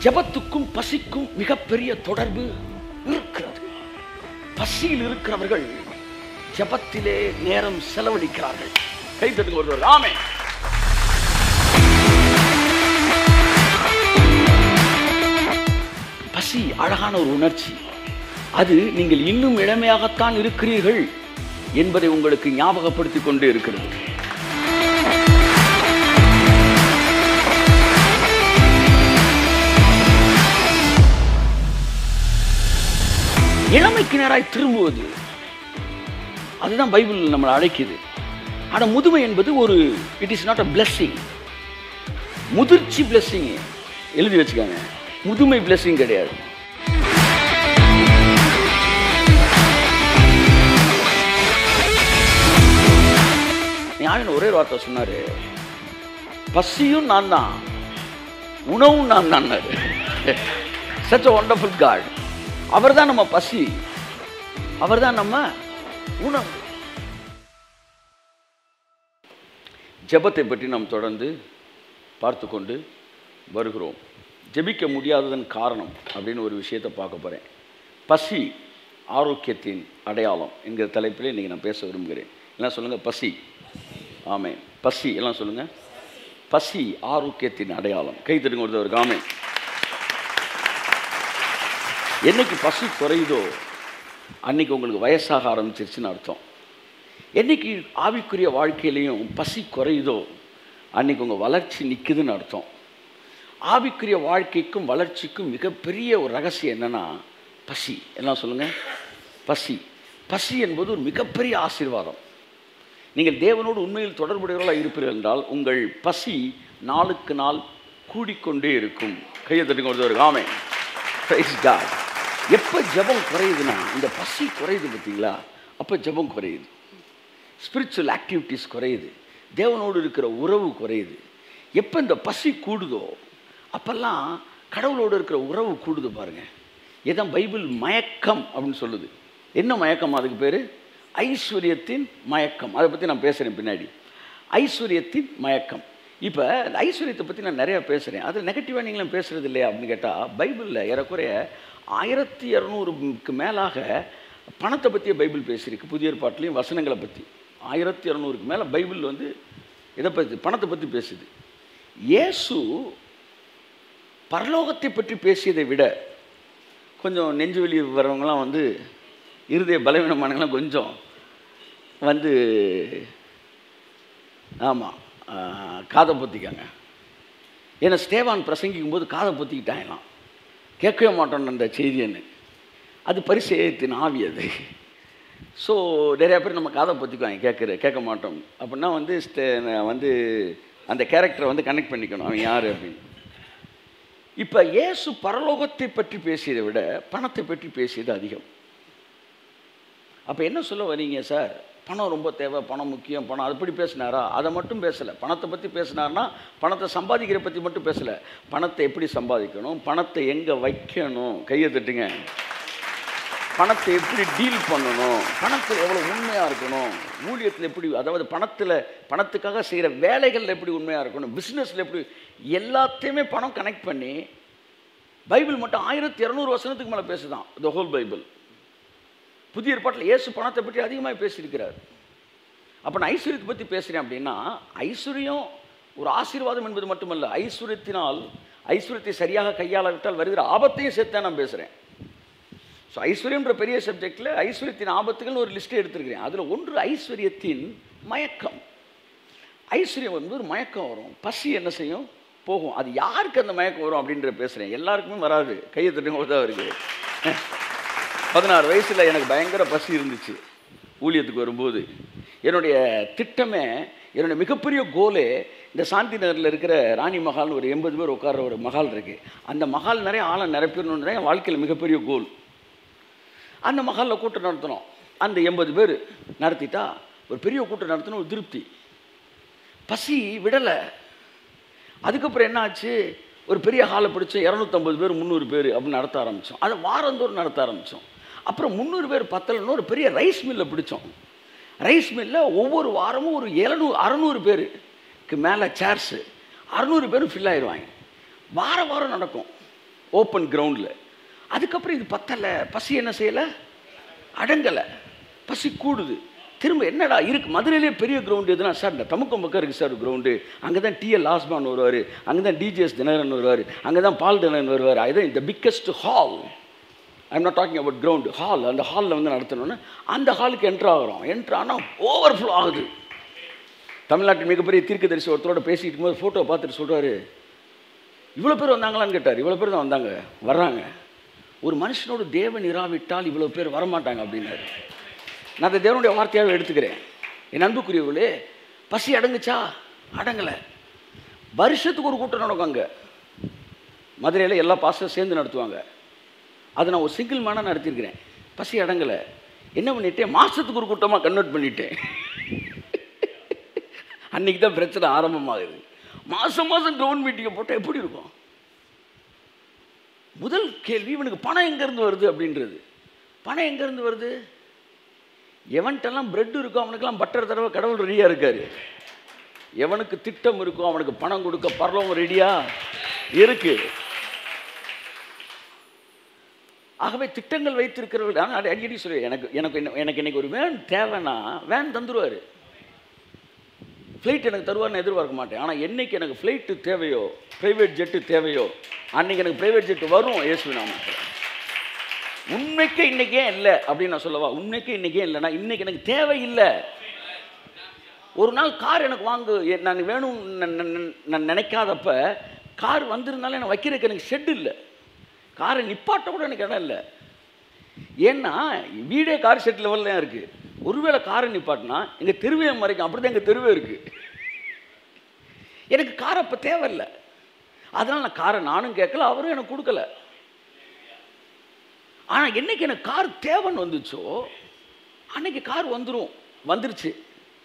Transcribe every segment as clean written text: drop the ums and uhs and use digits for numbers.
ஜெபத்துக்கும் பசிக்கும் மிகப்பெரிய தொடர்பு இருக்கிறது. பசியில் இருக்கிறவர்கள் ஜெபத்திலே நேரம் செலவழிக்கிறார்கள். கைதட்டுங்க ஒருவர். ஆமென். பசி அழகான ஒரு உணர்ச்சி. அது நீங்கள் இன்னும் இளமையாகத்தான் இருக்கிறீர்கள் என்பதை உங்களுக்கு ஞாபகப்படுத்திக் கொண்டே இருக்கிறது. இளமைக்கு நேராய் திரும்புவது, அதுதான் பைபிள் நம்மளை அழைக்குது. ஆனால் முதுமை என்பது ஒரு it is not a blessing. முதிர்ச்சி பிளெஸ்ஸிங் எழுதி வச்சுக்காங்க, முதுமை பிளெஸ்ஸிங் கிடையாது. ஞான ஒரே வார்த்தை சொன்னாரு, பசியும் நான் தான், உணவும் நான் தான். such a wonderful God. அவர் தான் நம்ம பசி, அவர் தான் நம்ம உணவு. ஜெபத்தை பற்றி நாம் தொடர்ந்து பார்த்து கொண்டு வருகிறோம். ஜெபிக்க முடியாததன் காரணம் அப்படின்னு ஒரு விஷயத்தை பார்க்க போகிறேன். பசி ஆரோக்கியத்தின் அடையாளம் என்கிற தலைப்பில் இன்றைக்கி நான் பேச விரும்புகிறேன். எல்லாம் சொல்லுங்கள், பசி. ஆமென். பசி எல்லாம் சொல்லுங்கள். பசி ஆரோக்கியத்தின் அடையாளம். கை தட்டுங்க ஒருத்தவருக்கு. ஆமென். என்னைக்கு பசி குறையுதோ அன்னைக்கு உங்களுக்கு வயசாக ஆரம்பிச்சிருச்சுன்னு அர்த்தம். என்னைக்கு ஆவிக்குரிய வாழ்க்கையிலையும் பசி குறையுதோ அன்னைக்கு உங்கள் வளர்ச்சி நிற்குதுன்னு அர்த்தம். ஆவிக்குரிய வாழ்க்கைக்கும் வளர்ச்சிக்கும் மிகப்பெரிய ஒரு ரகசியம் என்னன்னா பசி. எல்லாம் சொல்லுங்கள், பசி. பசி என்பது ஒரு மிகப்பெரிய ஆசீர்வாதம். நீங்கள் தேவனோடு உண்மையில் தொடர்புடையவர்களாக இருப்பீர்கள் என்றால் உங்கள் பசி நாளுக்கு நாள் கூடிக்கொண்டே இருக்கும். கையை தட்டுங்க ஒருத்தர். ஆமென். Praise God. எப்போ ஜெபம் குறையுதுன்னா, இந்த பசி குறையுது பார்த்தீங்களா, அப்போ ஜெபம் குறையுது, ஸ்பிரிச்சுவல் ஆக்டிவிட்டீஸ் குறையுது, தேவனோடு இருக்கிற உறவு குறையுது. எப்போ இந்த பசி கூடுதோ அப்போல்லாம் கடவுளோடு இருக்கிற உறவு கூடுது பாருங்கள். இதான் பைபிள் மயக்கம் அப்படின்னு சொல்லுது. என்ன மயக்கம்? அதுக்கு பேர் ஐஸ்வர்யத்தின் மயக்கம். அதை பற்றி நான் பேசுகிறேன் பின்னாடி. ஐஸ்வர்யத்தின் மயக்கம். இப்போ இந்த ஐஸ்வர்யத்தை பற்றி நான் நிறையா பேசுகிறேன். அதில் நெகட்டிவாக நீங்களும் பேசுகிறது இல்லையா அப்படின்னு கேட்டால், பைபிளில் ஏறக்குறைய 1200க்கு மேலாக பணத்தை பற்றிய பைபிள் பேசியிருக்கு. புதிய ஏற்பாட்டிலையும் வசனங்களை பற்றி 1200க்கு மேலே பைபிள் வந்து இதை பற்றி, பணத்தை பற்றி பேசுது. இயேசு பரலோகத்தை பற்றி பேசியதை விட கொஞ்சம் நெஞ்சு வெளியே வர்றவங்களாம் வந்து இருதய பலவீனமானவங்களாம் கொஞ்சம் வந்து ஆமாம் காதை பொத்திக்காங்க. ஏன்னா ஸ்தேவான் பிரசங்கிக்கும் போது காதை பொத்திக்கிட்டாங்களாம், கேட்கவே மாட்டோன்னு அந்த செய்தின்னு. அது பரிசேயத்தின் ஆவி அது. ஸோ நிறையா பேர் நம்ம காதை பொத்திக்குவாங்க, கேட்க மாட்டோம் அப்படின்னா வந்து அந்த கேரக்டரை வந்து கனெக்ட் பண்ணிக்கணும், அவன் யார் அப்படின்னு. இப்போ இயேசு பரலோகத்தை பற்றி பேசியதை விட பணத்தை பற்றி பேசியது அதிகம். அப்போ என்ன சொல்ல வரீங்க சார்? பணம் ரொம்ப தேவை, பணம் முக்கியம், பணம் அப்படி பேசினாரா? அதை மட்டும் பேசலை. பணத்தை பற்றி பேசினார்னா பணத்தை சம்பாதிக்கிற பற்றி மட்டும் பேசலை, பணத்தை எப்படி சம்பாதிக்கணும், பணத்தை எங்கே வைக்கணும், கையை தட்டுங்க, பணத்தை எப்படி டீல் பண்ணணும், பணத்தில் எவ்வளோ உண்மையாக இருக்கணும், ஊழியத்தில் எப்படி, அதாவது பணத்துக்காக செய்கிற வேலைகளில் எப்படி உண்மையாக இருக்கணும், பிஸ்னஸில் எப்படி, எல்லாத்தையுமே பணம் கனெக்ட் பண்ணி பைபிள் மட்டும் 1200 வசனத்துக்கு மேலே பேசுதான் த ஹோல் பைபிள். புதிய ஏற்பாட்டில் இயேசு பணத்தை பற்றி அதிகமாக பேசியிருக்கிறார். அப்போ நான் ஐஸ்வர்யத்தை பற்றி பேசுகிறேன் அப்படின்னா, ஐஸ்வர்யம் ஒரு ஆசீர்வாதம் என்பது மட்டுமல்ல, ஐஸ்வர்யத்தை சரியாக கையாளவிட்டால் வருகிற ஆபத்தையும் சேர்த்து நான் பேசுகிறேன். ஸோ ஐஸ்வர்யன்ற பெரிய சப்ஜெக்டில் ஐஸ்வர்யத்தின் ஆபத்துகள்னு ஒரு லிஸ்ட்டை எடுத்துருக்கிறேன். அதில் ஒன்று ஐஸ்வர்யத்தின் மயக்கம். ஐஸ்வர்யம் வந்து ஒரு மயக்கம் வரும், பசி என்ன செய்யும், போகும். அது யாருக்கு அந்த மயக்கம் வரும் அப்படின்ற பேசுகிறேன். எல்லாருக்குமே வராது. கையை தட்டுங்க தான் இருக்குது. 16 வயசில் எனக்கு பயங்கர பசி இருந்துச்சு. ஊழியத்துக்கு வரும்போது என்னுடைய திட்டமே, என்னுடைய மிகப்பெரிய கோலே இந்த சாந்தி நகரில் இருக்கிற ராணி மஹால்னு ஒரு 80 பேர் உட்கார்ற ஒரு மஹால் இருக்குது. அந்த மஹால் நிறைய ஆளை நிரப்பிடணுன்ற என் வாழ்க்கையில் மிகப்பெரிய கோல். அந்த மஹாலில் கூட்டம் நடத்தணும். அந்த 80 பேர் நடத்திட்டா ஒரு பெரிய கூட்டம் நடத்தணும், ஒரு திருப்தி. பசி விடலை. அதுக்கப்புறம் என்ன ஆச்சு, ஒரு பெரிய ஹாலை பிடிச்சி 250 பேர் 300 பேர் அப்படின்னு நடத்த ஆரம்பித்தோம். அதை வாரந்தோறும் நடத்த ஆரம்பித்தோம். அப்புறம் 300 பேர் பத்தலைன்னு ஒரு பெரிய ரைஸ் மில்லை பிடிச்சோம். ரைஸ் மில்லில் ஒவ்வொரு வாரமும் ஒரு 600 பேருக்கு மேலே சேர்ஸு 600 பேரும் ஃபில் ஆயிடுவாங்க. வாரம் நடக்கும். ஓப்பன் கிரவுண்டில். அதுக்கப்புறம் இது பத்தலை, பசி என்ன செய்யலை, அடங்கலை, பசி கூடுது. திரும்ப என்னடா இருக்குது மதுரையிலே பெரிய கிரவுண்டு எதுனா சார், இந்த தமுக்கம் பக்கம் இருக்குது சார் கிரவுண்டு, அங்கே தான் டிஎல் ஆஸ்மான் வருவார், அங்கே தான் டிஜிஎஸ் தினகரன் வருவார், அங்கே தான் பால் தினகரன் வருவார், அதுதான் இந்த biggest hall. I am not talking about ground, hall. அந்த ஹாலில் வந்து நடத்தணுன்னு அந்த ஹாலுக்கு என்ட்ரு ஆகிறோம். என்ட்ரு ஆனால் ஓவர்ஃப்ளோ ஆகுது. தமிழ்நாட்டின் மிகப்பெரிய தீர்க்கதரிசி ஒருத்தரோட பேசிட்டு இருக்கும்போது ஃபோட்டோ பார்த்துட்டு சொல்கிறாரு, இவ்வளோ பேர் வந்தாங்களான்னு கேட்டார். இவ்வளோ பேர் தான் வந்தாங்க, வர்றாங்க. ஒரு மனுஷனோடு தேவன் இராவிட்டால் இவ்வளோ பேர் வரமாட்டாங்க அப்படின்னாரு. நான் அந்த தேவனுடைய வார்த்தையாகவே எடுத்துக்கிறேன். என் அன்புக்குரியவர்களே, பசி அடங்குச்சா? அடங்கலை. வருஷத்துக்கு ஒரு கூட்டம் நடக்கும் அங்கே மதுரையில், எல்லா பாஸ்டரும் சேர்ந்து நடத்துவாங்க. அதை நான் ஒரு சிங்கிள் மேனாக நடத்தியிருக்கிறேன். பசி அடங்கலை. என்ன பண்ணிட்டேன், மாதத்துக்கு ஒரு கூட்டமாக கன்வெர்ட் பண்ணிட்டேன். அன்றைக்கி தான் பிரச்சனை ஆரம்பமாகுது. மாதம் மாதம் கிரவுண்ட் மீட்டிங்கை போட்டால் எப்படி இருக்கும்? முதல் கேள்வி, இவனுக்கு பணம் எங்கேருந்து வருது அப்படின்றது. பணம் எங்கேருந்து வருது? எவன்ட்டெல்லாம் பிரெட் இருக்கோ அவனுக்கெல்லாம் பட்டர் தடவை கடவுள் ரெடியாக இருக்காரு. எவனுக்கு திட்டம் இருக்கோ அவனுக்கு பணம் கொடுக்க பரலோகம் ரெடியாக இருக்கு. ஆகவே திட்டங்கள் வைத்திருக்கிறவர்கள். ஆனால் அடிக்கடி சொல்லி எனக்கு இன்னைக்கு ஒரு வேன் தேவைன்னா வேன் தந்துடுவார். ஃப்ளைட் எனக்கு தருவார்னு எதிர்பார்க்க மாட்டேன். ஆனால் என்னைக்கு எனக்கு ஃப்ளைட்டு தேவையோ, ப்ரைவேட் ஜெட்டு தேவையோ, அன்றைக்கி எனக்கு ப்ரைவேட் ஜெட்டு வரும். இயேசுவின் நாமத்தில். உண்மைக்கே இன்றைக்கே இல்லை அப்படின்னு நான் சொல்லவா? உண்மைக்கே இன்றைக்கே இல்லைன்னா இன்றைக்கி எனக்கு தேவையில்லை. ஒரு நாள் கார் எனக்கு வாங்கு, நான் வேணும் நான் நினைக்காதப்ப கார் வந்திருந்தாலும் எனக்கு வைக்கிறதுக்கு எனக்கு ஷெட் இல்லை. காரை நிப்பாட்ட கூட எனக்கு இடம் இல்லை. ஏன்னா வீடே கார் ஷெட் லெவலில் தான் இருக்குது. ஒருவேளை காரை நிப்பாட்டினா எங்கள் தெருவே மறைக்கும். அப்படி தான் எங்கள் தெருவே இருக்குது. எனக்கு கார் அப்போ தேவையில்லை. அதனால் நான் காரை நானும் கேட்கல, அவரும் எனக்கு கொடுக்கல. ஆனால் என்னைக்கு எனக்கு கார் தேவைன்னு வந்துச்சோ அன்னைக்கு கார் வந்துருச்சு.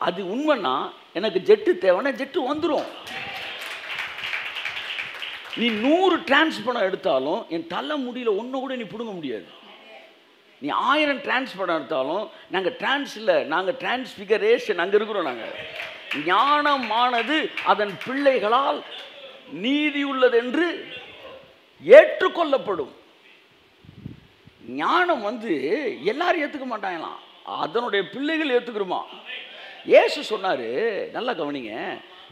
அது உண்மைன்னா எனக்கு ஜெட்டு தேவைன்னா ஜெட்டு வந்துடும். நீ 100 டிரான்ஸ் படம் எடுத்தாலும் என் தலை முடியல ஒன்று கூட நீ பிடுங்க முடியாது. நீ 1000 டிரான்ஸ் படம் எடுத்தாலும் நாங்கள் டிரான்ஸ் இல்லை, நாங்கள் டிரான்ஸ்பிகரேஷன் அங்கே இருக்கிறோம். நாங்கள் ஞானமானது அதன் பிள்ளைகளால் நீதி உள்ளது என்று ஏற்றுக்கொள்ளப்படும். ஞானம் வந்து எல்லாரும் ஏற்றுக்க மாட்டாங்களாம், அதனுடைய பிள்ளைகள் ஏற்றுக்கிறோமா. இயேசு சொன்னார், நல்லா கவனிங்க,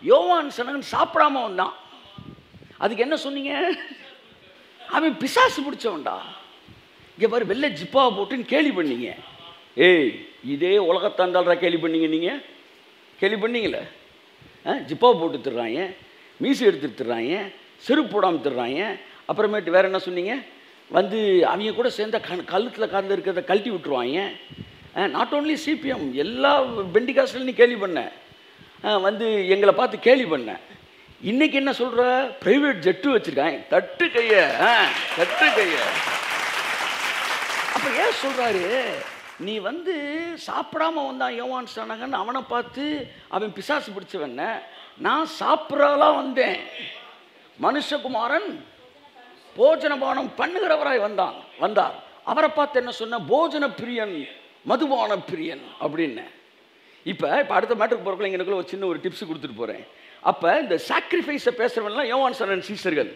யோவான் சனகன் சாப்பிடாம வந்தான். அதுக்கு என்ன சொன்னீங்க? அவன் பிசாசு பிடிச்சவன்டா. இங்கே பாரு வெள்ளை ஜிப்பாவை போட்டுன்னு கேலி பண்ணீங்க. ஏய், இதே உலகத்தாண்டால்ரா கேலி பண்ணீங்க. நீங்கள் கேலி பண்ணீங்களே. ஜிப்பாவை போட்டு திடுறாங்க, மீசை எடுத்துட்டு திடுறாங்க, செருப்பு போடாமல் திடுறாங்க. அப்புறமேட்டு வேறு என்ன சொன்னீங்க? வந்து அவங்க கூட சேர்ந்த கழுத்தில் கார்ந்து இருக்கிறத கழட்டி விட்டுருவாங்க. நாட் ஓன்லி சிபிஎம், எல்லா பெண்டிகாஸ்ட்லையும் கேலி பண்ண, வந்து எங்களை பார்த்து கேலி பண்ண. இன்னைக்கு என்ன சொல்கிற? ப்ரைவேட் ஜெட்டு வச்சுருக்காங்க. தட்டு கைய. அப்போ ஏன் சொல்கிறாரு? நீ வந்து சாப்பிடாம வந்தான் யோவான் ஸ்நானகன், அவனை பார்த்து அவன் பிசாசு பிடிச்சவன. நான் சாப்பிட்றலாம் வந்தேன். மனுஷகுமாரன் போஜனபானம் பண்ணுகிறவராய் வந்தார். அவரை பார்த்து என்ன சொன்ன? போஜன பிரியன், மதுபான பிரியன் அப்படின்னு. இப்போ அடுத்த மேட்டருக்கு போகிறக்குள்ள எனக்குள்ள ஒரு சின்ன ஒரு டிப்ஸ் கொடுத்துட்டு போகிறேன். அப்போ இந்த சாக்ரிஃபைஸை பேசுகிறவங்கலாம் யோவான் ஸ்நானகன் சீஷர்கள்,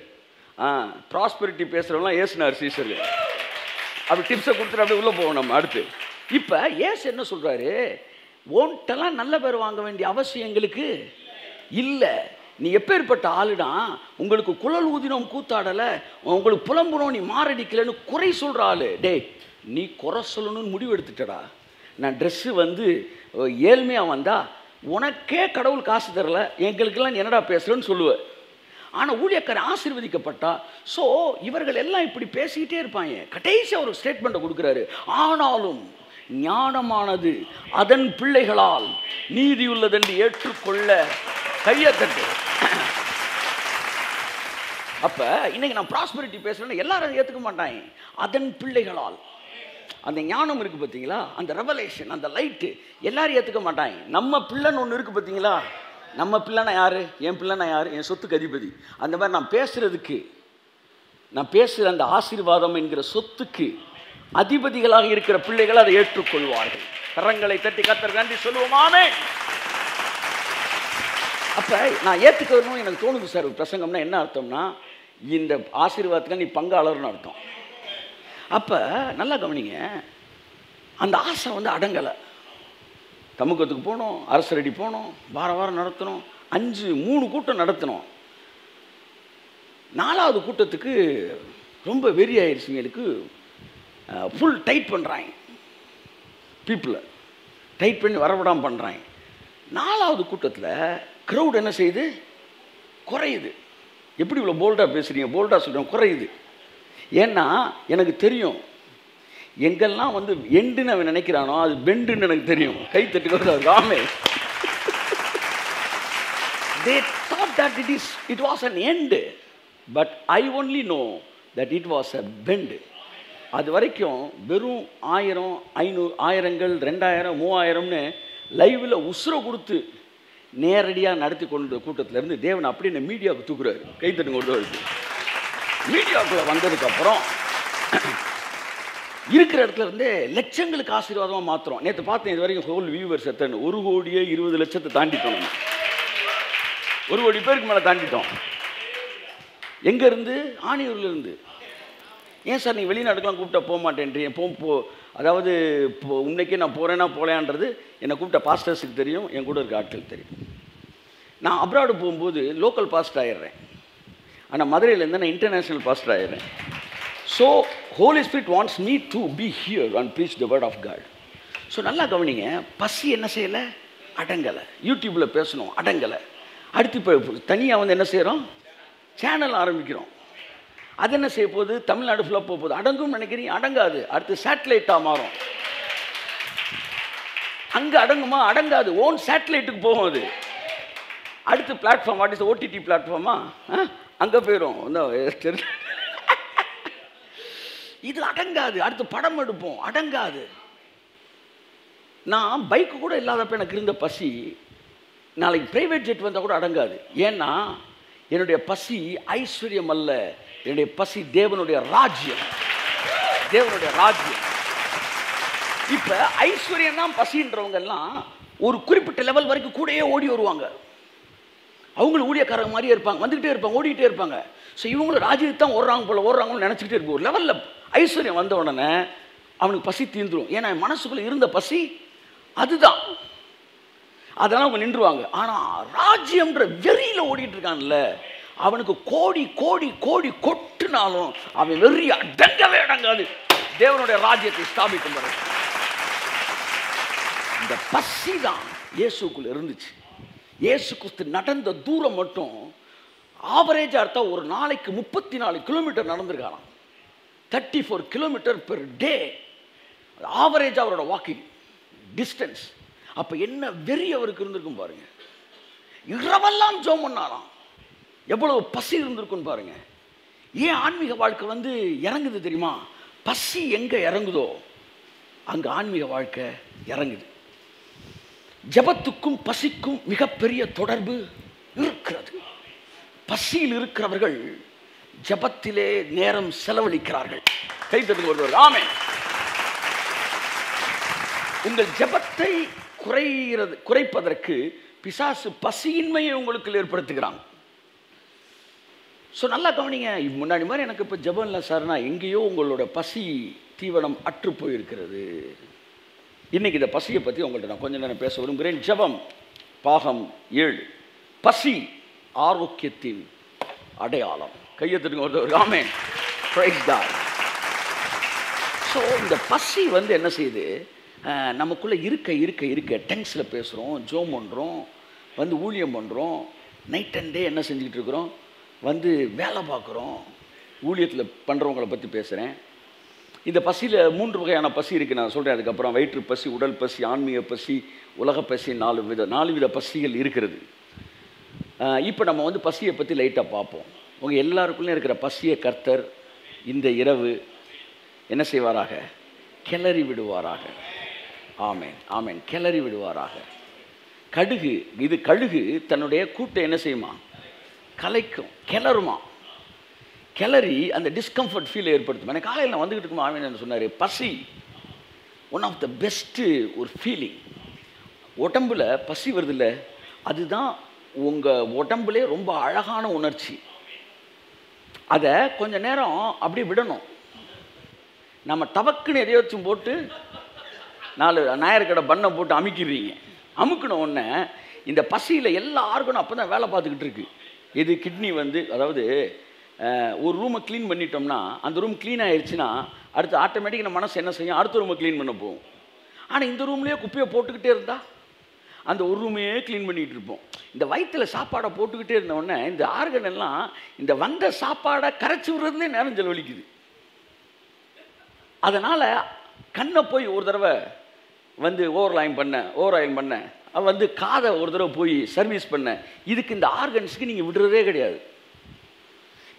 ப்ராஸ்பெரிட்டி பேசுகிறவங்களாம் இயேசுனார் சீஷர்கள். அப்படி டிப்ஸை கொடுத்துட்டு அப்படியே உள்ளே போவோம் நம்ம அடுத்து. இப்போ இயேசு என்ன சொல்கிறாரு? ஓன்ட்டெல்லாம் நல்ல பேர் வாங்க வேண்டிய அவசியம் எங்களுக்கு இல்லை. நீ எப்பேற்பட்ட ஆளுடா, உங்களுக்கு குழல் ஊதினோம் கூத்தாடலை, உங்களுக்கு புலம்புனோம் நீ மாரடிக்கலைன்னு குறை சொல்கிற ஆள். டே, நீ குறை சொல்லணும்னு முடிவு எடுத்துட்டடா. நான் ட்ரெஸ்ஸு வந்து ஏழ்மையாக வந்தா உனக்கே கடவுள் காசு தரல, எங்களுக்கெல்லாம் என்னடா பேசுகிறேன்னு சொல்லுவேன். ஆனால் ஊழியக்காரன் ஆசீர்வதிக்கப்பட்டா, ஸோ இவர்கள் எல்லாம் இப்படி பேசிக்கிட்டே இருப்பாங்க. கடைசியாக ஒரு ஸ்டேட்மெண்ட்டை கொடுக்குறாரு, ஆனாலும் ஞானமானது அதன் பிள்ளைகளால் நீதி உள்ளதென்று ஏற்றுக்கொள்ள கையை தட்டு. அப்போ இன்னைக்கு நான் ப்ராஸ்பெரிட்டி பேசுகிறேன்னா எல்லாரும் ஏற்றுக்க மாட்டாங்க. அதன் பிள்ளைகளால் அந்த ஞானம் இருக்குது பார்த்தீங்களா, அந்த ரெவலேஷன், அந்த லைட்டு எல்லாரும் ஏற்றுக்க மாட்டாங்க. நம்ம பிள்ளைன்னு ஒன்று இருக்குது பார்த்தீங்களா, நம்ம பிள்ளைனா யார்? என் பிள்ளைனா யார்? என் சொத்துக்கு அதிபதி. அந்த மாதிரி நான் பேசுகிற அந்த ஆசீர்வாதம் என்கிற சொத்துக்கு அதிபதிகளாக இருக்கிற பிள்ளைகள் அதை ஏற்றுக்கொள்வார்கள். கரங்களை தட்டி கர்த்தருக்கு நன்றி சொல்லுவோமாமே. அப்போ நான் ஏற்றுக்கணும் எனக்கு தோணுது சார். பிரசங்கம்னா என்ன அர்த்தம்னா, இந்த ஆசீர்வாதத்துக்கு நீ பங்காளர்னு அர்த்தம். அப்போ நல்லா கவனிங்க, அந்த ஆசை வந்து அடங்கலை. தமுக்கத்துக்கு போனோம், அரசரடி போனோம், வாரம் நடத்தணும், 3 கூட்டம் நடத்தினோம். 4வது கூட்டத்துக்கு ரொம்ப வெறி ஆயிடுச்சு எனக்கு. ஃபுல் டைட் பண்ணுறாங்க, பீப்புளை டைட் பண்ணி வரவிடாமல் பண்ணுறாங்க. 4வது கூட்டத்தில் க்ரௌட் என்ன செய்யுது? குறையுது. எப்படி இவ்வளோ போல்டாக பேசுகிறீங்க? போல்டாக சொல்கிறேன், குறையுது. ஏன்னா எனக்கு தெரியும், எங்கெல்லாம் வந்து எண்டுன்னு அவன் நினைக்கிறானோ அது பெண்டுன்னு எனக்கு தெரியும். கை தட்டுக்கிறது ஆமே. They thought that it was an end, but I only know that it was a bend. அது வரைக்கும் வெறும் 1000, 500, 1000கள், 2000, 3000ன்னு லைவில் உசுரை கொடுத்து நேரடியாக நடத்தி கொண்ட கூட்டத்திலேருந்து தேவன் அப்படியே மீடியாவுக்கு தூக்குறாரு. கைத்தட்டு கொண்டு வருது. மீடியாவுக்குள்ளே வந்ததுக்கப்புறம் இருக்கிற இடத்துல இருந்து லட்சங்களுக்கு ஆசீர்வாதமாக மாத்திரம். நேற்று பார்த்தேன், இது வரைக்கும் ஹோல் வியூவர்ஸ் எத்தனை? 1,20,00,000 தாண்டிட்டோம். நம்ம 1 கோடி பேருக்கு மேலே தாண்டிட்டோம். எங்கேருந்து? ஆணியூர்லேருந்து. ஏன் சார் நீங்கள் வெளிநாட்டுக்கெலாம் கூப்பிட்டா போக மாட்டேன்றீங்க? அதாவது இப்போ இன்னைக்கே நான் போகிறேன்னா போகலையான்றது என்னை கூப்பிட்ட பாஸ்டர்ஸுக்கு தெரியும், என் கூட இருக்க ஆட்களுக்கு தெரியும். நான் அப்ராடு போகும்போது லோக்கல் பாஸ்டர் ஆகிடுறேன், ஆனால் மதுரையிலேருந்து நான் இன்டர்நேஷ்னல் பாஸ்டர் ஆகிடுறேன். So holy spirit wants me to be here and preach the word of God. So நல்லா கவனிங்க, பசி என்ன செய்யலை? அடங்கலை. யூடியூப்பில் பேசணும், அடங்கலை. அடுத்து இப்போ தனியாக வந்து என்ன செய்கிறோம்? சேனல் ஆரம்பிக்கிறோம். அது என்ன செய்ய போகுது? தமிழ்நாடு ஃபுல்லாக போக போகுது. அடங்கும்னு நினைக்கிறீங்க? அடங்காது. அடுத்து சேட்டலைட்டாக மாறும். அங்கே அடங்குமா? அடங்காது. ஓன் சேட்டலைட்டுக்கு போகும் அது. அடுத்து பிளாட்ஃபார்ம், வாட் இஸ் ஓடிடி பிளாட்ஃபார்மா, அங்கே போயிடும். இது அடங்காது. அடுத்து படம் எடுப்போம், அடங்காது. நான் பைக்கு கூட இல்லாதப்ப எனக்கு இருந்த பசி நாளைக்கு பிரைவேட் ஜெட் வந்தால் கூட அடங்காது. ஏன்னா என்னுடைய பசி ஐஸ்வர்யம் அல்ல, என்னுடைய பசி தேவனுடைய ராஜ்யம். தேவனுடைய ராஜ்யம். இப்போ ஐஸ்வர்யம் தான் பசின்றவங்க எல்லாம் ஒரு குறிப்பிட்ட லெவல் வரைக்கும் கூடயே ஓடி வருவாங்க. அவங்களும் ஊழியக்காரங்க மாதிரியே இருப்பாங்க, வந்துக்கிட்டே இருப்பாங்க, ஓடிக்கிட்டே இருப்பாங்க. ஸோ இவங்களும் ராஜ்யத்தை தான் ஓடுறாங்கன்னு நினச்சிக்கிட்டே இருக்கும். ஒரு லெவலில் ஐஸ்வர்யம் வந்த உடனே அவனுக்கு பசி தீர்ந்துடும். ஏன்னா மனசுக்குள்ளே இருந்த பசி அதுதான். அதெல்லாம் அவங்க நின்றுவாங்க. ஆனால் ராஜ்யம்ன்ற வெறியில் ஓடிட்டு இருக்கான்ல, அவனுக்கு கோடி கோடி கோடி கொட்டுனாலும் அவன் வெறி அடங்கவே அடங்காது. தேவனுடைய ராஜ்யத்தை ஸ்தாபிக்கும் வரை இந்த பசி தான் இயேசுக்குள்ள இருந்துச்சு. இயேசு கிறிஸ்து நடந்த தூரம் மட்டும் ஆவரேஜாக எடுத்தா ஒரு நாளைக்கு 34 கிலோமீட்டர் நடந்திருக்காராம். 34 கிலோமீட்டர் பெர் டே ஆவரேஜாக அவரோட வாக்கிங் டிஸ்டன்ஸ். அப்போ என்ன வெறி அவருக்கு இருந்திருக்கும் பாருங்க. இரவெல்லாம் ஜெபம் பண்ணாராம். எவ்வளவு பசி இருந்திருக்குன்னு பாருங்க. ஏன் ஆன்மீக வாழ்க்கை வந்து இறங்குது தெரியுமா? பசி எங்கே இறங்குதோ அங்கே ஆன்மீக வாழ்க்கை இறங்குது. ஜெபத்துக்கும் பசிக்கும் மிகப்பெரிய தொடர்பு இருக்கிறது. பசியில் இருக்கிறவர்கள் ஜெபத்திலே நேரம் செலவழிக்கிறார்கள். கைத்தட்டுங்க ஒருவர். ஆமென். உங்கள் ஜெபத்தை குறைப்பதற்கு பிசாசு பசியின்மையை உங்களுக்கு ஏற்படுத்துகிறாங்க. ஸோ நல்லா கவனிங்க. முன்னாடி மாதிரி எனக்கு இப்போ ஜெபம் இல்லை சார்னா எங்கேயோ உங்களோட பசி தீவனம் அற்று போயிருக்கிறது. இன்னைக்கு இந்த பசியை பற்றி உங்கள்கிட்ட நான் கொஞ்சம் நேரம் பேச விரும்புகிறேன். ஜெபம் பாகம் 7. பசி ஆரோக்கியத்தின் அடையாளம். கையெழுத்துங்க ஒருத்தர். ஆமென். Praise God. ஸோ இந்த பசி வந்து என்ன செய்யுது? நமக்குள்ளே இருக்க டென்ஸில் பேசுகிறோம், ஜோம் பண்ணுறோம், வந்து ஊழியம் பண்ணுறோம், நைட் அண்ட் டே என்ன செஞ்சுக்கிட்டு இருக்கிறோம், வந்து வேலை பார்க்குறோம். ஊழியத்தில் பண்ணுறவங்களை பற்றி பேசுகிறேன். இந்த பசியில் 3 வகையான பசி இருக்குது, நான் சொல்கிறேன். அதுக்கப்புறம் வயிற்று பசி, உடல் பசி, ஆன்மீக பசி, உலக பசி, 4 வித பசிகள் இருக்கிறது. இப்போ நம்ம வந்து பசியை பற்றி லைட்டாக பார்ப்போம். உங்கள் எல்லாருக்குள்ளே இருக்கிற பசியை கர்த்தர் இந்த இரவு என்ன செய்வாராக? கிளறி விடுவாராக. ஆமென், ஆமென். கிளறி விடுவாராக. கழுகு தன்னுடைய கூட்டை என்ன செய்யுமா? கலைக்கும், கிளறுமா. கிளறி அந்த டிஸ்கம்ஃபர்ட் ஃபீல் ஏற்படுத்தும். எனக்கு காலையில் நான் வந்துக்கிட்டு இருக்குமா ஆமென் சொன்னார். பசி ஒன் ஆஃப் த பெஸ்ட்டு ஒரு ஃபீலிங். உடம்புல பசி வருதில்ல, அதுதான் உங்கள் உடம்புலே ரொம்ப அழகான உணர்ச்சி. அதை கொஞ்ச நேரம் அப்படியே விடணும். நம்ம டபக்குன்னு எதையோச்சும் போட்டு 4 நாயர்கடை பண்ணை போட்டு அமுக்கிடுறீங்க. அமுக்கின உடனே இந்த பசியில் எல்லா ஆர்கனும் அப்போ தான் வேலை பார்த்துக்கிட்டு இருக்கு. இது கிட்னி வந்து, அதாவது ஒரு ரூமை க்ளீன் பண்ணிட்டோம்னா அந்த ரூம் க்ளீன் ஆயிடுச்சுன்னா அடுத்து ஆட்டோமேட்டிக்காக நம்ம மனசு என்ன செய்யும், அடுத்த ரூமை க்ளீன் பண்ண போகும். ஆனால் இந்த ரூம்லேயே குப்பையை போட்டுக்கிட்டே இருந்தால் அந்த ஒரு ரூமையே க்ளீன் பண்ணிகிட்டு இருப்போம். இந்த வயிற்றில் சாப்பாடை போட்டுக்கிட்டே இருந்தோடனே இந்த ஆர்கன் எல்லாம் இந்த வந்த சாப்பாடை கரைச்சி விடுறதுலே நேரம் செலவழிக்குது. அதனால் கண்ணை போய் ஒரு தடவை வந்து ஓவர் ஆயில் பண்ண வந்து காதை ஒரு தடவை போய் சர்வீஸ் பண்ண. இதுக்கு இந்த ஆர்கன்ஸுக்கு நீங்கள் விடுறதே கிடையாது.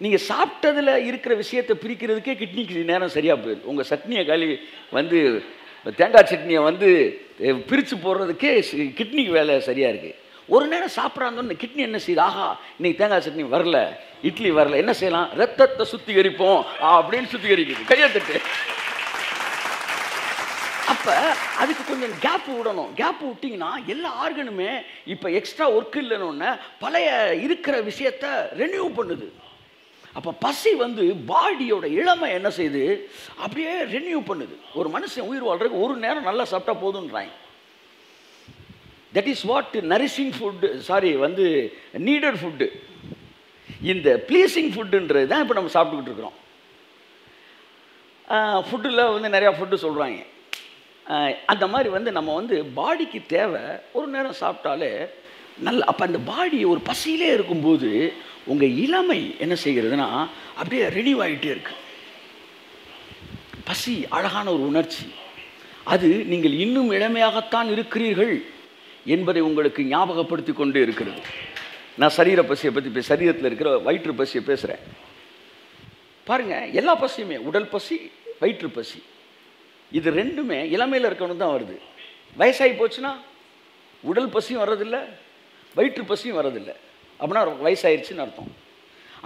நீங்கள் சாப்பிட்டதில் இருக்கிற விஷயத்தை பிரிக்கிறதுக்கே கிட்னிக்கு நேரம் சரியாக போயிடுது. உங்கள் சட்னியை வந்து தேங்காய் சட்னியை வந்து பிரித்து போடுறதுக்கே கிட்னிக்கு வேலை சரியாக இருக்குது. ஒரு நேரம் சாப்பிட்றாங்கன்னு கிட்னி என்ன செய்யுது, ஆஹா இன்னைக்கு தேங்காய் சட்னி வரல, இட்லி வரல, என்ன செய்யலாம், ரத்தத்தை சுத்திகரிப்போம் அப்படின்னு சுத்திகரிக்குது. கையை தட்டு. அப்போ அதுக்கு கொஞ்சம் கேப்பு விடணும். கேப்பு விட்டிங்கன்னா எல்லா ஆர்கனுமே இப்போ எக்ஸ்ட்ரா ஒர்க் இல்லைன்னு பழைய இருக்கிற விஷயத்தை ரெனியூ பண்ணுது. அப்போ பசி வந்து பாடியோட இளமை என்ன செய்யுது, அப்படியே ரெனியூ பண்ணுது. ஒரு மனுஷன் உயிர் வாழ்றதுக்கு ஒரு நேரம் நல்லா சாப்பிட்டா போதுன்றாங்க. That is what nourishing food, வந்து நீடட் ஃபுட்டு. இந்த ப்ளீஸிங் ஃபுட்டுன்றது தான் இப்போ நம்ம சாப்பிட்டுக்கிட்டு இருக்கிறோம். ஃபுட்டில் வந்து நிறையா ஃபுட்டு சொல்கிறாங்க. அந்த மாதிரி வந்து நம்ம வந்து பாடிக்கு தேவை ஒரு நேரம் சாப்பிட்டாலே நல்ல. அப்போ அந்த பாடி ஒரு பசியிலே இருக்கும்போது உங்கள் இளமை என்ன செய்கிறதுனா அப்படியே ரெனியூ ஆகிட்டே இருக்கு. பசி அழகான ஒரு உணர்ச்சி. அது நீங்கள் இன்னும் இளமையாகத்தான் இருக்கிறீர்கள் என்பதை உங்களுக்கு ஞாபகப்படுத்தி கொண்டு இருக்கிறது. நான் சரீர பசியை பற்றி சரீரத்தில் இருக்கிற வயிற்று பசியை பேசுகிறேன். பாருங்கள், எல்லா பசியுமே உடல் பசி, வயிற்று பசி, இது ரெண்டுமே இளமையில் இருக்கணும் தான் வருது. வயசாகி போச்சுன்னா உடல் பசியும் வர்றதில்லை, வயிற்று பசியும் வர்றதில்லை. அப்படின்னா வயசாயிருச்சுன்னு அர்த்தம்.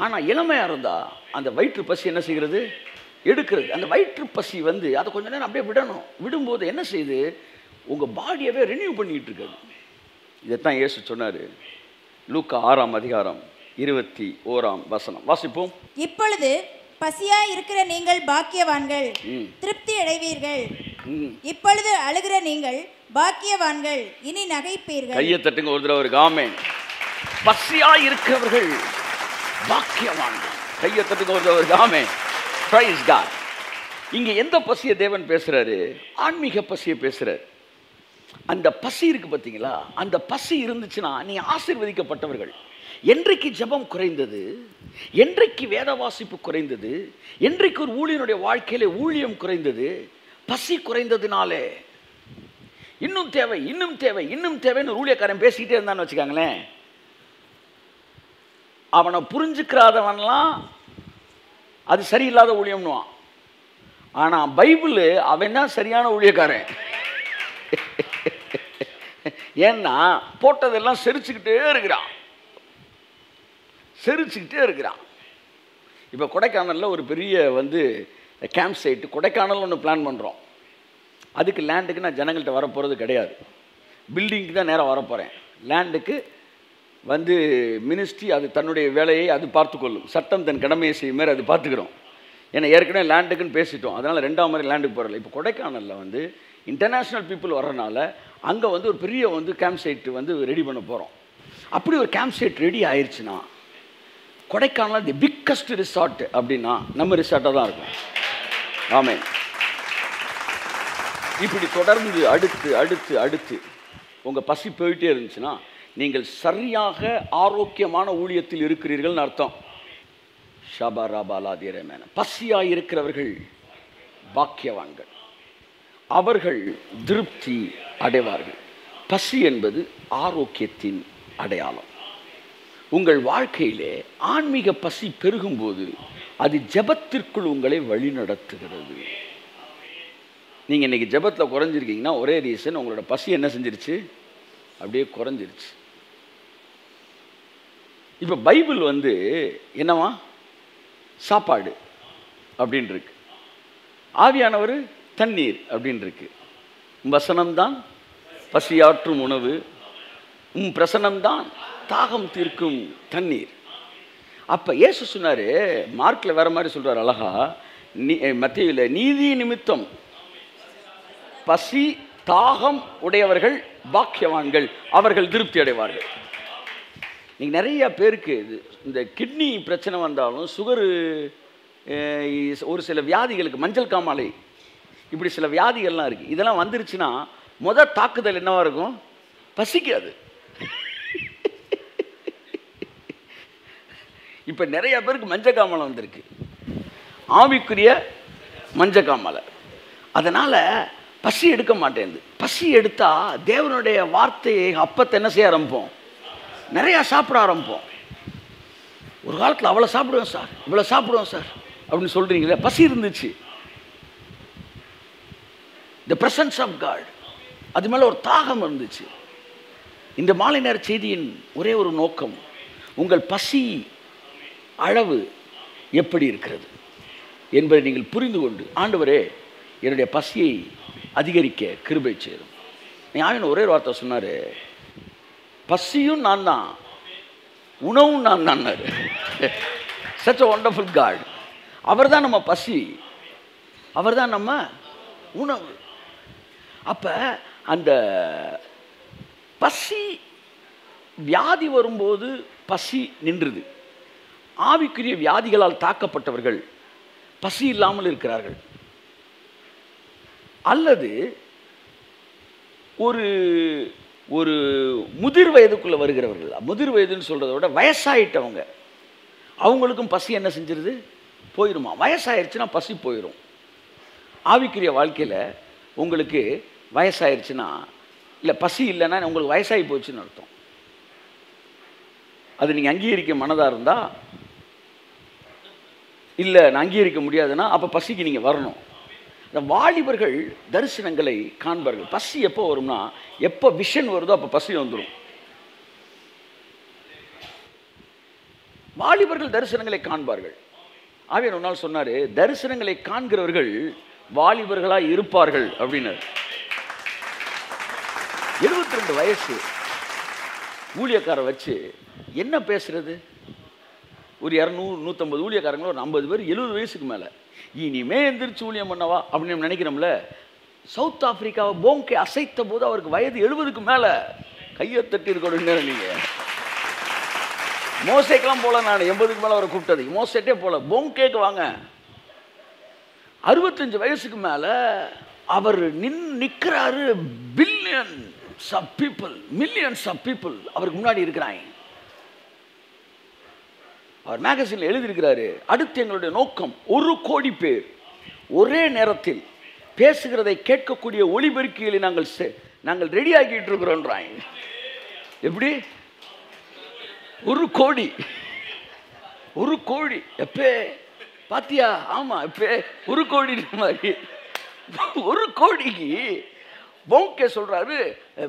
ஆனால் இளமையாக இருந்தால் அந்த வயிற்று பசி என்ன செய்கிறது, எடுக்கிறது. அந்த வயிற்று பசி வந்து அதை கொஞ்சம் நேரம் அப்படியே விடணும். விடும்போது என்ன செய்யுது, உங்கள் பாடியவே ரெனியூ பண்ணிகிட்டு இருக்காது. இதைத்தான் இயேசு சொன்னார். லூக்கா 6ஆம் அதிகாரம் 21ஆம் வசனம் வாசிப்போம். இப்பொழுது பசியாய் இருக்கிற நீங்கள் பாக்கியவான்கள், திருப்தி அடைவீர்கள். இப்பொழுது அழுகிற நீங்கள் பாக்கியவான்கள், இனி நகைப்பீர்கள். கையை தட்டுங்க ஒரு தடவை. ஆமென். பசியாய் இருக்கிறவர்கள் பாக்கியவான்கள். கையை தட்டுங்க ஒரு தடவை. ஆமென். Praise God. இங்க எந்த பசியை தேவன் பேசுறாரு, ஆன்மீக பசியை பேசுறாரு. அந்த பசி இருக்கு பார்த்தீங்களா, அந்த பசி இருந்துச்சுன்னா நீங்க ஆசீர்வதிக்கப்பட்டவர்கள். என்றைக்கு ஜெபம் குறைந்தது, என்றைக்கு வேத வாசிப்பு குறைந்தது, என்றைக்கு ஒரு ஊழியனுடைய வாழ்க்கையில ஊழியம் குறைந்தது, பசி குறைந்ததுனாலே இன்னும் தேவை இன்னும் தேவை இன்னும் தேவைன்னு ஊழியக்காரன் பேசிக்கிட்டே இருந்தான்னு வச்சுக்காங்களேன், அவனை புரிஞ்சுக்கிறாதவன்லாம் அது சரியில்லாத ஊழியம்னுவான். ஆனால் பைபிள் அவன் தான் சரியான ஊழியக்காரன். ஏன்னா போட்டதெல்லாம் செரிச்சுக்கிட்டே இருக்கிறான். இப்போ கொடைக்கானலில் ஒரு பெரிய வந்து கேம்ப் சைட்டு, கொடைக்கானல் ஒன்று பிளான் பண்ணுறோம். அதுக்கு லேண்டுக்கு நான் ஜனங்கள்கிட்ட வரப்போகிறது கிடையாது, பில்டிங்க்கு தான் நேராக வரப்போகிறேன். லேண்டுக்கு வந்து மினிஸ்ட்ரி அது தன்னுடைய வேலையை அது பார்த்துக்கொள்ளும், சட்டம் தன் கடமையை செய்யும் மாதிரி அது பார்த்துக்கிறோம். ஏன்னா ஏற்கனவே லேண்டுக்குன்னு பேசிட்டோம், அதனால் 2ஆம் மாதிரி லேண்டுக்கு போகிறல. இப்போ கொடைக்கானலில் வந்து இன்டர்நேஷ்னல் பீப்புள் வர்றதுனால அங்கே வந்து ஒரு பெரிய வந்து கேம்ப் சைட்டு வந்து ரெடி பண்ண போகிறோம். அப்படி ஒரு கேம்ப் சைட் ரெடி ஆயிடுச்சுன்னா கொடைக்கானல் தி பிக்கஸ்ட் ரிசார்ட் அப்படின்னா நம்ம ரிசார்ட்டாக தான் இருக்கும். ஆமென். இப்படி தொடர்ந்து அடுத்து அடுத்து அடுத்து உங்கள் பசி போயிட்டே இருந்துச்சுன்னா நீங்கள் சரியாக ஆரோக்கியமான ஊழியத்தில் இருக்கிறீர்கள்னு அர்த்தம். ஷபராபாலாதிரமேன. பசியாக இருக்கிறவர்கள் பாக்கியவான்கள், அவர்கள் திருப்தி அடைவார்கள். பசி என்பது ஆரோக்கியத்தின் அடையாளம். உங்கள் வாழ்க்கையிலே ஆன்மீக பசி பெருகும்போது அது ஜெபத்திற்குள் உங்களை வழிநடத்துகிறது. நீங்கள் இன்றைக்கி ஜெபத்தில் குறைஞ்சிருக்கீங்கன்னா ஒரே ரீசன், உங்களோட பசி என்ன செஞ்சிருச்சு, அப்படியே குறைஞ்சிருச்சு. இப்போ பைபிள் வந்து என்னவா, சாப்பாடு அப்படின்னு இருக்கு, ஆவியானவர் தண்ணீர் அப்படின்னு இருக்கு, வசனம்தான் பசியாற்றும் உணவு, பிரசனம்தான் தாகம் தீர்க்கும் தண்ணீர். அப்போ இயேசு சொன்னார், மார்க்கில் வேற மாதிரி சொல்கிறார் அழகா, மத்தேயுல நீதி நிமித்தம் பசி தாகம் உடையவர்கள் பாக்கியவான்கள், அவர்கள் திருப்தி அடைவார்கள். நீங்கள் நிறைய பேருக்கு இந்த கிட்னி பிரச்சனை வந்தாலும், சுகரு, ஒரு சில வியாதிகளுக்கு, மஞ்சள் காமாலை, இப்படி சில வியாதிகள்லாம் இருக்குது. இதெல்லாம் வந்துருச்சுன்னா முதல் தாக்குதல் என்னவா இருக்கும்? பசிக்காது. இப்போ நிறைய பேருக்கு மஞ்சக்காமலை வந்திருக்கு, ஆவிக்குரிய மஞ்சக்காமலை. அதனால் பசி எடுக்க மாட்டேங்குது. பசி எடுத்தால் தேவனுடைய வார்த்தையை, அப்பத்தை என்ன செய்ய ஆரம்பிப்போம்? நிறையா சாப்பிட ஆரம்பிப்போம். ஒரு காலத்தில் அவ்வளோ சாப்பிடுவேன் சார், இவ்வளோ சாப்பிடுவோம் சார் அப்படின்னு சொல்கிறீங்களே, பசி இருந்துச்சு. தி பிரசன்ஸ் ஆஃப் காட், அது மேலே ஒரு தாகம் இருந்துச்சு. இந்த மாலை நேர செய்தியின் ஒரே ஒரு நோக்கம், உங்கள் பசி அளவு எப்படி இருக்கிறது என்பதை நீங்கள் புரிந்து கொண்டு, ஆண்டவரே என்னுடைய பசியை அதிகரிக்க கிருபை செய்யும். ஆவியானவர் ஒரே வார்த்தை சொன்னார், பசியும் நான் தான், உணவும் நான் தான். such a wonderful God. அவர் தான் நம்ம பசி, அவர் தான் நம்ம உணவு. அப்போ அந்த பசி, வியாதி வரும்போது பசி நின்றுது. ஆவிக்குரிய வியாதிகளால் தாக்கப்பட்டவர்கள் பசி இல்லாமல் இருக்கிறார்கள். அல்லது ஒரு ஒரு முதிர் வயதுக்குள்ளே வருகிறவர்கள், முதிர் வயதுன்னு சொல்கிறத விட வயசாயிட்டவங்க, அவங்களுக்கும் பசி என்ன செஞ்சிருது? போயிடுமா. வயசாயிருச்சுன்னா பசி போயிடும். ஆவிக்குரிய வாழ்க்கையில் உங்களுக்கு வயசாயிருச்சுன்னா, இல்லை பசி இல்லைன்னா உங்களுக்கு வயசாகி போச்சுன்னு அர்த்தம். அது நீங்கள் அங்கீகரிக்க மனதாக இருந்தால், இல்லை நான் அங்கீகரிக்க முடியாதுன்னா அப்போ பசிக்கு நீங்கள் வரணும். இந்த வாலிபர்கள் தரிசனங்களை காண்பார்கள். பசி எப்போ வரும்னா, எப்போ விஷன் வருதோ அப்போ பசி வந்துடும். வாலிபர்கள் தரிசனங்களை காண்பார்கள். ஆவியானவர் ஒரு நாள் சொன்னார், தரிசனங்களை காண்கிறவர்கள் வாலிபர்களாக இருப்பார்கள் அப்படின்னாரு. 72 வயசு ஊழியக்காரை வச்சு என்ன பேசுறது? ஒரு 200-150 ஊழியக்காரங்களும் ஒரு 50 பேர் 70 வயசுக்கு மேலே, இனிமே எந்திரிச்சு ஊழியம் பண்ணவா அப்படின்னு நினைக்கிறோம்ல. சவுத் ஆப்பிரிக்காவை போங்கே அசைத்த போது அவருக்கு வயது 70க்கு மேலே. கையை தட்டி இருக்கணும். நீங்கள் மோசேக்கெல்லாம் போல, நான் 80க்கு மேலே அவரை கூப்பிட்டது, மோசேட்டே போல, போங்கேக்கு வாங்க. 65 வயசுக்கு மேலே அவர் நிற்கிறாரு. Billions of people, millions of people அவருக்கு முன்னாடி இருக்கிறாங்க. அவர் மேகசினில் எழுதியிருக்கிறாரு, அடுத்து எங்களுடைய நோக்கம் 1 கோடி பேர் ஒரே நேரத்தில் பேசுகிறதை கேட்கக்கூடிய ஒளிபெருக்கிகளை நாங்கள் ரெடி ஆகிட்டு இருக்கிறோன்றாங்க. எப்படி? 1 கோடி, 1 கோடி எப்பே பாத்தியா? ஆமாம், எப்பே 1 கோடி மாதிரி. 1 கோடிக்கு போங்கே சொல்கிறாரு,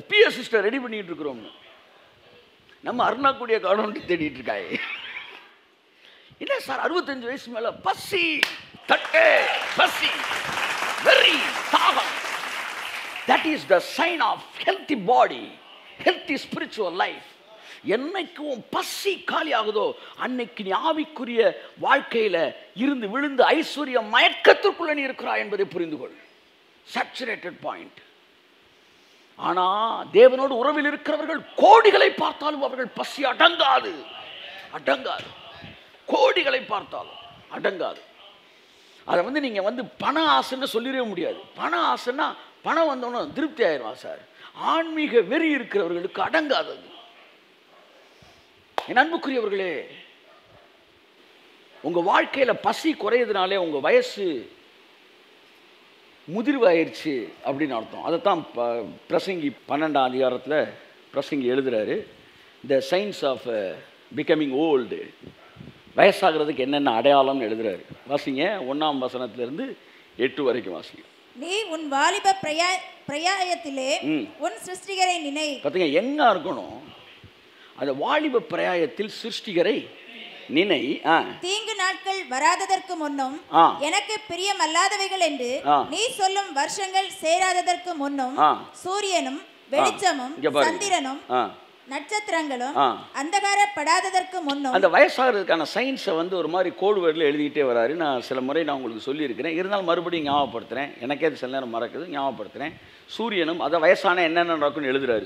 பிஎஸ் சிஸ்டர் ரெடி பண்ணிட்டு இருக்கிறோம்னு. நம்ம அருணாக்குடிய காணொன்று தேடிட்டு இருக்காங்க. என்ன சார் 65 வயசு மேலே பசி, தட்டே பசி, வெறி, தாகம். That is the sign of healthy body, healthy spiritual life. என்னைக்கு உன் பசி காலி ஆகுதோ அன்னைக்கு நீ ஆவிக்குரிய வாழ்க்கையில் இருந்து விழுந்து ஐஸ்வர்ய மயக்கத்திற்குள்ள நீ இருக்கிறாய் என்பதை புரிந்து கொள். Saturated point. ஆனால் தேவனோடு உறவில் இருக்கிறவர்கள் கோடிகளை பார்த்தாலும் அவர்கள் பசி அடங்காது, அடங்காது. கோடிகளை பார்த்தாலும் அடங்காது. அதை நீங்கள் பண ஆசைன்னு சொல்லிடவே முடியாது. பண ஆசைன்னா பணம் வந்தோன்னு திருப்தி ஆயிடுவா சார். ஆன்மீக வெறி இருக்கிறவர்களுக்கு அடங்காதது. என் அன்புக்குரியவர்களே, உங்கள் வாழ்க்கையில் பசி குறையதுனாலே உங்கள் வயசு முதிர்வாயிருச்சு அப்படின்னு அர்த்தம். அதைத்தான் பிரசங்கி 12ஆம் அதிகாரத்தில் பிரசங்கி எழுதுகிறாரு. The science of becoming old, வயசாகிறதுக்கு என்னென்ன அடையாளம்னு எழுதுறாரு. வாசிங்க 1ஆம் வசனத்திலிருந்து 8 வரைக்கும் வாசிங்க. நீ உன் வாலிப பிரயாயத்திலே உன் சிருஷ்டிகரை நினை. பார்த்தீங்க, எங்க இருக்கணும்? அந்த வாலிப பிரயாயத்தில் சிருஷ்டிகரை நினை. தீங்கு நாட்கள் வராததற்கு முன்னும் எனக்கு பிரியமல்லாதவைகள் என்று நீ சொல்லும் வருஷங்கள் சேராததற்கு முன்னும் சூரியனும் வெளிச்சமும் சந்திரனும் நட்சத்திரங்களும் அந்தகாரப்படாததற்கு முன்னும். அந்த வயசாகிறதுக்கான சயின்ஸை வந்து ஒரு மாதிரி கோடு வேர்டில் எழுதிக்கிட்டே வராரு. நான் சில முறை நான் உங்களுக்கு சொல்லியிருக்கிறேன், இருந்தாலும் மறுபடியும் ஞாபகப்படுத்துகிறேன். எனக்கே அது சில நேரம் மறக்குது, ஞாபகப்படுத்துகிறேன். சூரியனும் அதை வயசான என்னென்ன நடக்கும்னு எழுதுறாரு.